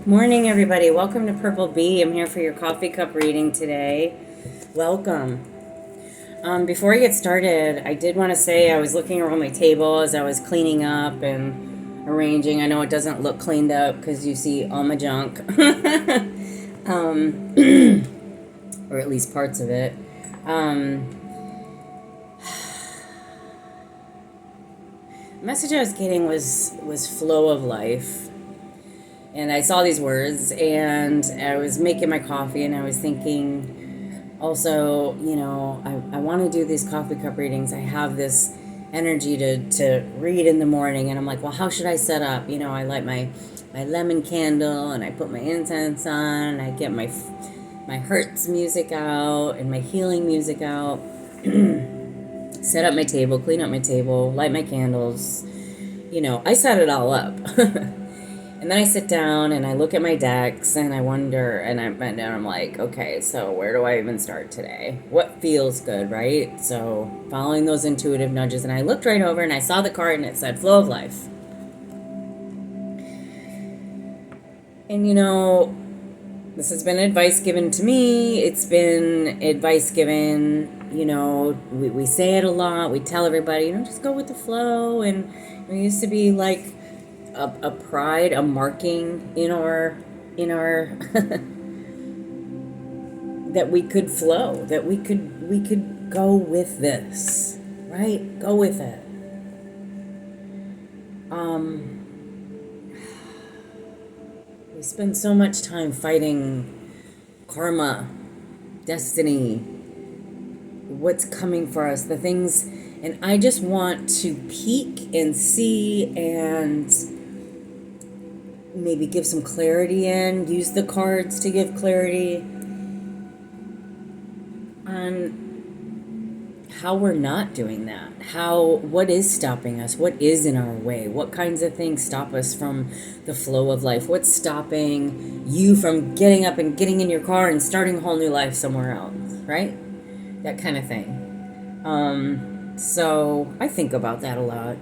Morning, everybody. Welcome to Purple Bee. I'm here for your coffee cup reading today. Welcome. Before I get started, I did want to say I was looking around my table as I was cleaning up and arranging. I know it doesn't look cleaned up because you see all my junk, or at least parts of it. The message I was getting was flow of life. And I saw these words and I was making my coffee and I was thinking also, I want to do these coffee cup readings. I have this energy to read in the morning and I'm like, well, how should I set up? I light my lemon candle and I put my incense on and I get my Hertz music out and my healing music out. Set up my table, clean up my table, light my candles. I set it all up. And then I sit down and I look at my decks and I wonder, and I'm like, okay, so where do I even start today? What feels good, right? So following those intuitive nudges, and I looked right over and I saw the card and it said flow of life. And this has been advice given to me. It's been advice given, we say it a lot. We tell everybody, just go with the flow. And we used to be like a pride, a marking in our that we could flow, that we could go with this, right? Go with it. We spend so much time fighting karma, destiny, what's coming for us, the things, and I just want to peek and see and maybe give some clarity use the cards to give clarity on how we're not doing that. What is stopping us? What is in our way? What kinds of things stop us from the flow of life? What's stopping you from getting up and getting in your car and starting a whole new life somewhere else, right? That kind of thing. So I think about that a lot.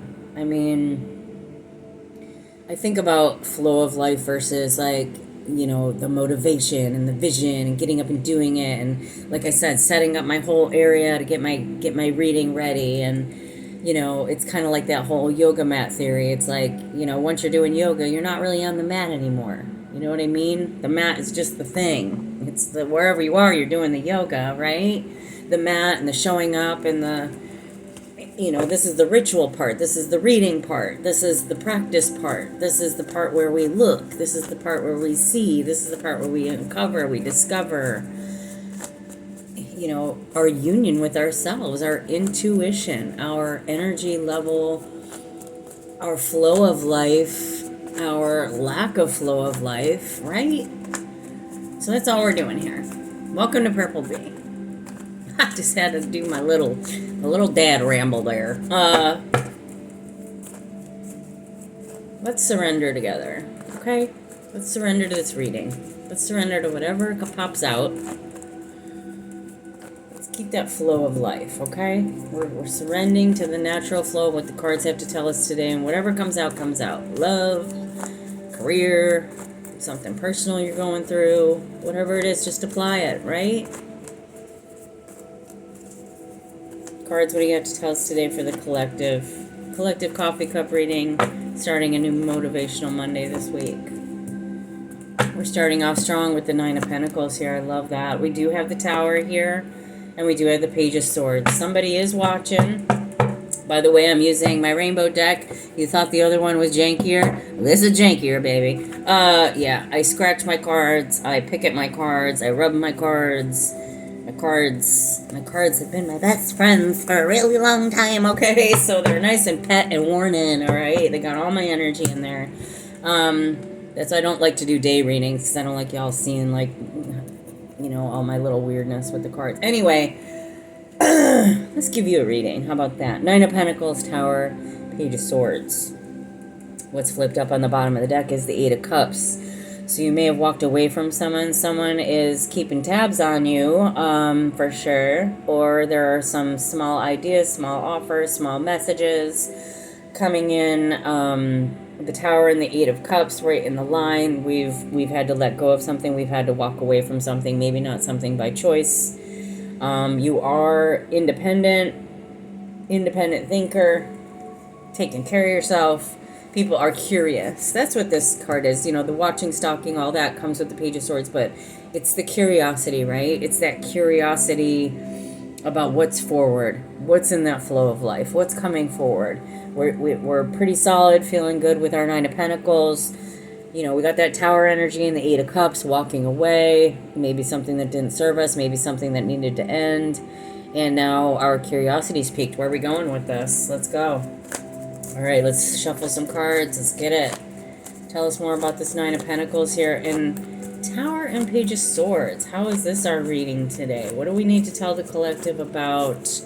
I think about flow of life versus the motivation and the vision and getting up and doing it. And like I said, setting up my whole area to get my reading ready. And, it's kind of like that whole yoga mat theory. It's like, once you're doing yoga, you're not really on the mat anymore. You know what I mean? The mat is just the thing. It's wherever you are, you're doing the yoga, right? The mat and the showing up and this is the ritual part. This is the reading part. This is the practice part. This is the part where we look. This is the part where we see. This is the part where we uncover, we discover, our union with ourselves, our intuition, our energy level, our flow of life, our lack of flow of life, right? So that's all we're doing here. Welcome to Purple Bee. I just had to do my little dad ramble there. Let's surrender together, okay? Let's surrender to this reading. Let's surrender to whatever pops out. Let's keep that flow of life, okay? We're surrendering to the natural flow of what the cards have to tell us today, and whatever comes out, comes out. Love, career, something personal you're going through, whatever it is, just apply it, right? Cards, what do you have to tell us today for the collective coffee cup reading, starting a new motivational Monday this week? We're starting off strong with the Nine of Pentacles here. I love that. We do have the Tower here, and we do have the Page of Swords. Somebody is watching. By the way, I'm using my rainbow deck. You thought the other one was jankier? This is jankier, baby. Yeah, I scratch my cards, I pick at my cards, I rub my cards. My cards have been my best friends for a really long time, okay? So they're nice and pet and worn in, all right? They got all my energy in there. That's why I don't like to do day readings, because I don't like y'all seeing, all my little weirdness with the cards. Anyway, let's give you a reading. How about that? Nine of Pentacles, Tower, Page of Swords. What's flipped up on the bottom of the deck is the Eight of Cups. So you may have walked away from someone. Someone is keeping tabs on you, for sure. Or there are some small ideas, small offers, small messages coming in the Tower and the Eight of Cups right in the line. We've had to let go of something. We've had to walk away from something. Maybe not something by choice. You are independent thinker, taking care of yourself. People are curious. That's what this card is. You know, the watching, stalking, all that comes with the Page of Swords, but it's the curiosity, right? It's that curiosity about what's forward, what's in that flow of life, what's coming forward. We're pretty solid, feeling good with our Nine of Pentacles. You know, we got that Tower energy and the Eight of Cups, walking away. Maybe something that didn't serve us, maybe something that needed to end. And now our curiosity's peaked. Where are we going with this? Let's go. All right, let's shuffle some cards. Let's get it. Tell us more about this Nine of Pentacles here. And Tower and Page of Swords. How is this our reading today? What do we need to tell the collective about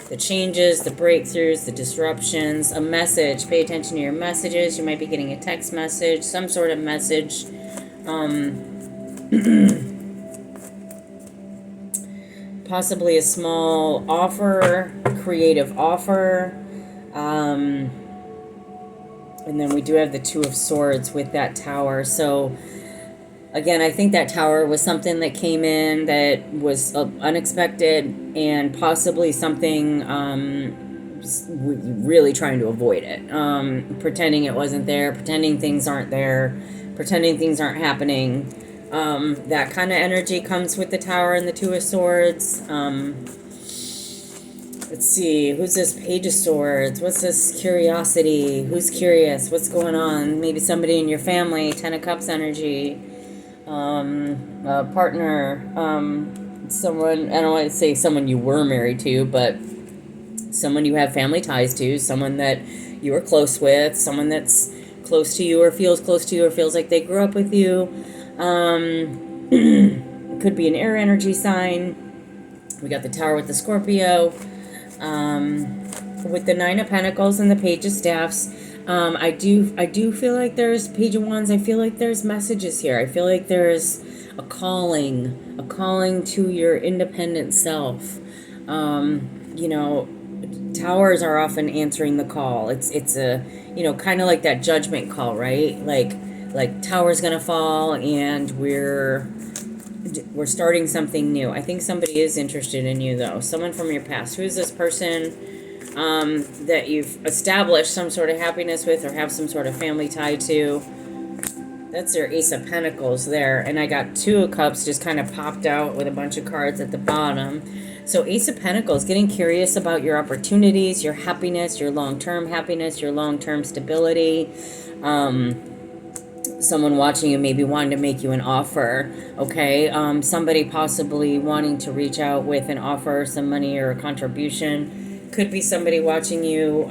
the changes, the breakthroughs, the disruptions? A message. Pay attention to your messages. You might be getting a text message, some sort of message. Possibly a small offer, creative offer. And then we do have the Two of Swords with that Tower. So, again, I think that Tower was something that came in that was unexpected and possibly something really trying to avoid it. Pretending it wasn't there, pretending things aren't there, pretending things aren't happening. That kind of energy comes with the Tower and the Two of Swords. Let's see, who's this Page of Swords? What's this curiosity? Who's curious? What's going on? Maybe somebody in your family, Ten of Cups energy, a partner, someone, I don't want to say someone you were married to, but someone you have family ties to, someone that you are close with, someone that's close to you or feels close to you or feels like they grew up with you. It could be an air energy sign. We got the Tower with the Scorpio. With the Nine of Pentacles and the Page of Staffs, I do feel like there's Page of Wands. I feel like there's messages here. I feel like there's a calling to your independent self. You know, Towers are often answering the call. It's a, you know, kind of like that judgment call, right? Like Tower's gonna fall and we're starting something new. I think somebody is interested in you, though. Someone from your past. Who is this person that you've established some sort of happiness with or have some sort of family tie to? That's your Ace of Pentacles there. And I got Two of Cups just kind of popped out with a bunch of cards at the bottom. So Ace of Pentacles, getting curious about your opportunities, your happiness, your long-term happiness, your long-term stability. Someone watching you maybe wanting to make you an offer, okay? Somebody possibly wanting to reach out with an offer, some money or a contribution. Could be somebody watching you,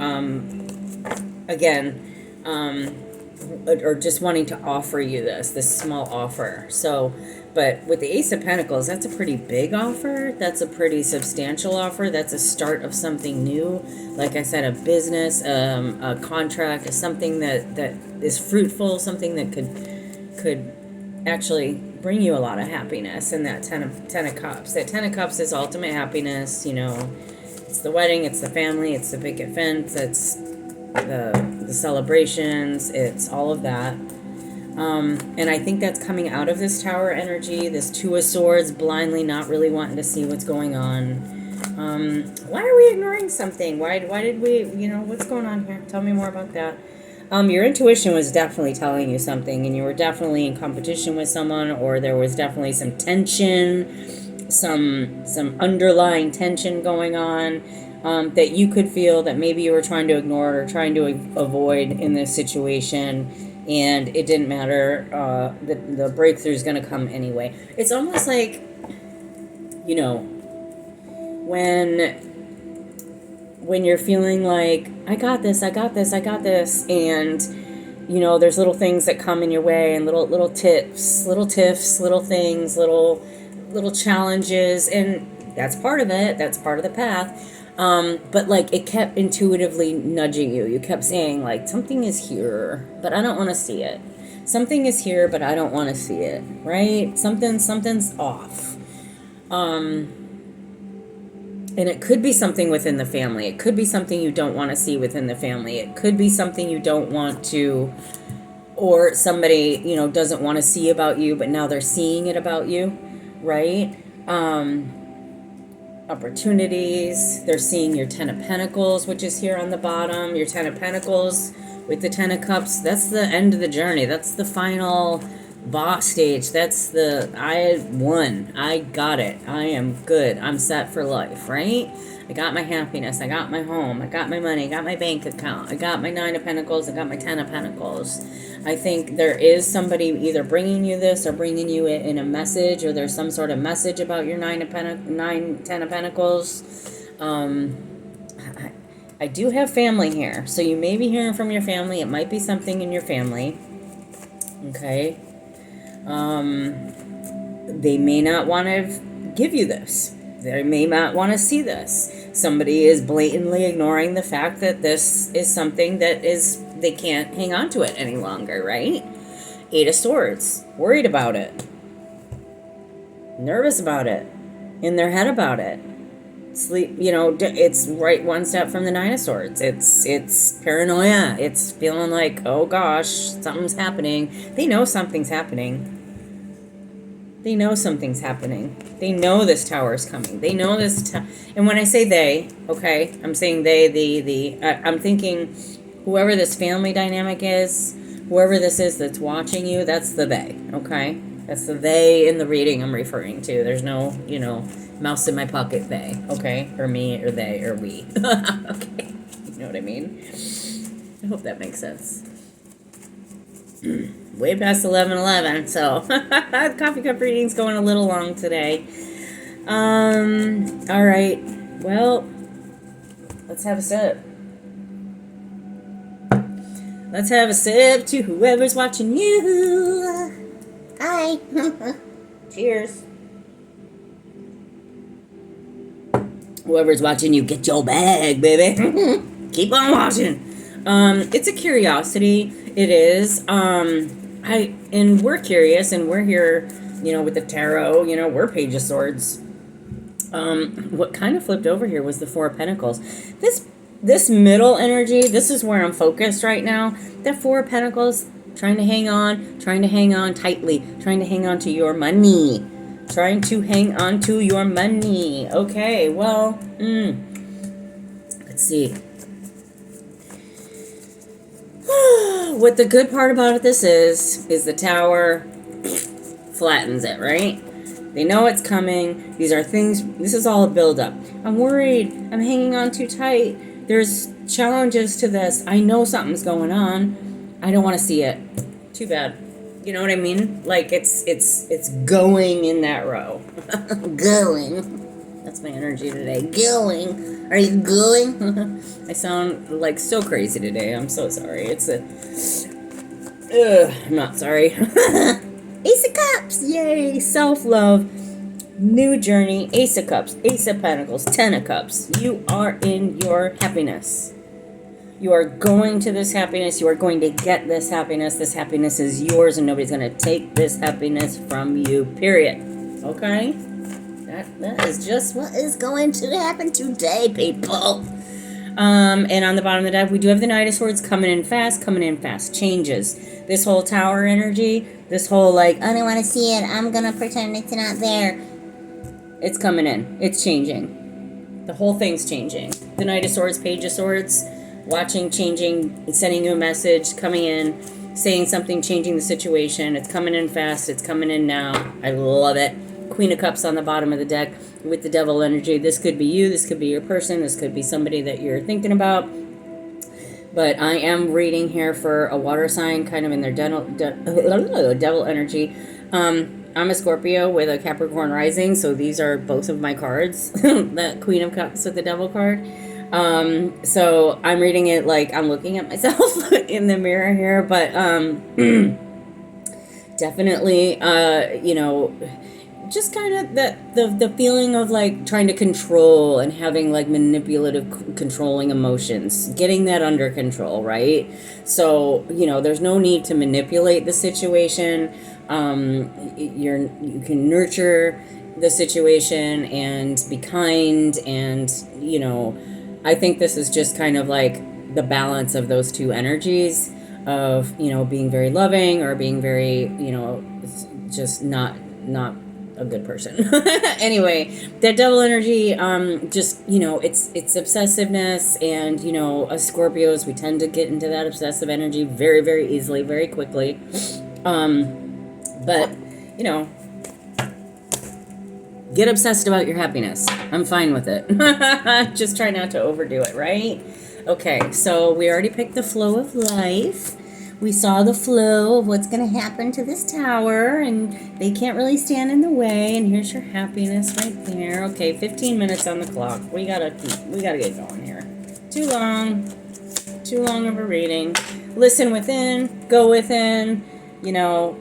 or just wanting to offer you this small offer. So, but with the Ace of Pentacles, that's a pretty big offer. That's a pretty substantial offer. That's a start of something new. Like I said, a business, a contract, something that is fruitful, something that could actually bring you a lot of happiness. And that Ten of Cups. That Ten of Cups is ultimate happiness. You know, it's the wedding, it's the family, it's the big event, it's the celebrations, it's all of that. And I think that's coming out of this Tower energy, this Two of Swords, blindly not really wanting to see what's going on. Why are we ignoring something? Why did we, you know, what's going on here? Tell me more about that. Your intuition was definitely telling you something, and you were definitely in competition with someone, or there was definitely some tension, some underlying tension going on, that you could feel that maybe you were trying to ignore or trying to avoid in this situation. And it didn't matter. The breakthrough is going to come anyway. It's almost like, you know, when you're feeling like, I got this, and, you know, there's little things that come in your way, and little tiffs, little things, little challenges, and that's part of it. That's part of the path. But like it kept intuitively nudging you. You kept saying like, something is here, but I don't want to see it. Something is here, but I don't want to see it. Right? Something's off. And it could be something within the family. It could be something you don't want to see within the family. It could be something you don't want to, or somebody, doesn't want to see about you, but now they're seeing it about you, right? Opportunities. They're seeing your Ten of Pentacles, which is here on the bottom. Your Ten of Pentacles with the Ten of Cups. That's the end of the journey. That's the final boss stage. That's I won. I got it. I am good. I'm set for life, right? I got my happiness. I got my home. I got my money. I got my bank account. I got my Nine of Pentacles. I got my Ten of Pentacles. I think there is somebody either bringing you this or bringing you it in a message, or there's some sort of message about your Ten of Pentacles. I do have family here, so you may be hearing from your family. It might be something in your family. Okay. They may not want to give you this. They may not want to see this. Somebody is blatantly ignoring the fact that this is something that they can't hang on to it any longer, right? Eight of Swords. Worried about it. Nervous about it. In their head about it. Sleep, it's right one step from the Nine of Swords. It's paranoia. It's feeling like, oh gosh, something's happening. They know something's happening. They know something's happening. They know this tower is coming. They know this. And when I say they, okay, I'm saying they, I'm thinking whoever this family dynamic is, whoever this is that's watching you, that's the they, okay? That's the they in the reading I'm referring to. There's no, mouse in my pocket they, okay? Or me, or they, or we. Okay, you know what I mean? I hope that makes sense. Way past 11:11, so the coffee cup reading's going a little long today. All right. Well, let's have a sip. Let's have a sip to whoever's watching you. Hi. Cheers. Whoever's watching you, get your bag, baby. Keep on watching. It's a curiosity. It is. And we're curious, and we're here, with the tarot, we're Page of Swords. What kind of flipped over here was the Four of Pentacles. This middle energy, this is where I'm focused right now. The Four of Pentacles, trying to hang on tightly, trying to hang on to your money. Trying to hang on to your money. Okay, well, let's see. What the good part about this is the tower flattens it, right? They know it's coming. These are things, this is all a buildup. I'm worried. I'm hanging on too tight. There's challenges to this. I know something's going on. I don't want to see it. Too bad. You know what I mean? Like it's going in that row. Going. That's my energy today. Going. Are you going? I sound like so crazy today. I'm so sorry. I'm not sorry. Ace of Cups. Yay. Self-love. New journey. Ace of Cups. Ace of Pentacles. Ten of Cups. You are in your happiness. You are going to this happiness. You are going to get this happiness. This happiness is yours, and nobody's going to take this happiness from you, period. Okay? That is just what is going to happen today, people. And on the bottom of the deck, we do have the Knight of Swords coming in fast. Changes. This whole tower energy, this whole I don't want to see it. I'm going to pretend it's not there. It's coming in. It's changing. The whole thing's changing. The Knight of Swords, Page of Swords. Watching, changing, sending you a message, coming in, saying something, changing the situation. It's coming in fast. It's coming in now. I love it. Queen of Cups on the bottom of the deck with the Devil energy. This could be you. This could be your person. This could be somebody that you're thinking about. But I am reading here for a water sign, kind of in their devil energy. I'm a Scorpio with a Capricorn rising, so these are both of my cards. The Queen of Cups with the Devil card. So I'm reading it like I'm looking at myself in the mirror here, but, definitely, just kind of the feeling of trying to control and having manipulative, controlling emotions, getting that under control, right? So, there's no need to manipulate the situation. You can nurture the situation and be kind. And, you know, I think this is just kind of like the balance of those two energies of, you know, being very loving or being very, you know, just not a good person. Anyway, that devil energy, just, you know, it's obsessiveness. And, you know, us Scorpios, we tend to get into that obsessive energy very, very easily, very quickly. But, you know, get obsessed about your happiness. I'm fine with it. Just try not to overdo it, right? Okay, so we already picked the flow of life. We saw the flow of what's going to happen to this tower, and they can't really stand in the way. And here's your happiness right there. Okay, 15 minutes on the clock. We gotta get going here. Too long of a reading. Listen within, go within. You know,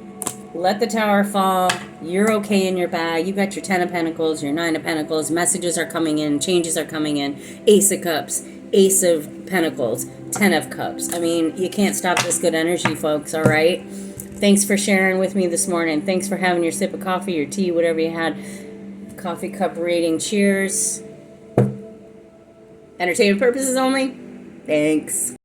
let the tower fall. You're okay in your bag. You got your 10 of Pentacles, your 9 of Pentacles. Messages are coming in. Changes are coming in. Ace of Cups. Ace of Pentacles. 10 of Cups. I mean, you can't stop this good energy, folks, all right? Thanks for sharing with me this morning. Thanks for having your sip of coffee, your tea, whatever you had. Coffee cup reading. Cheers. Entertainment purposes only. Thanks.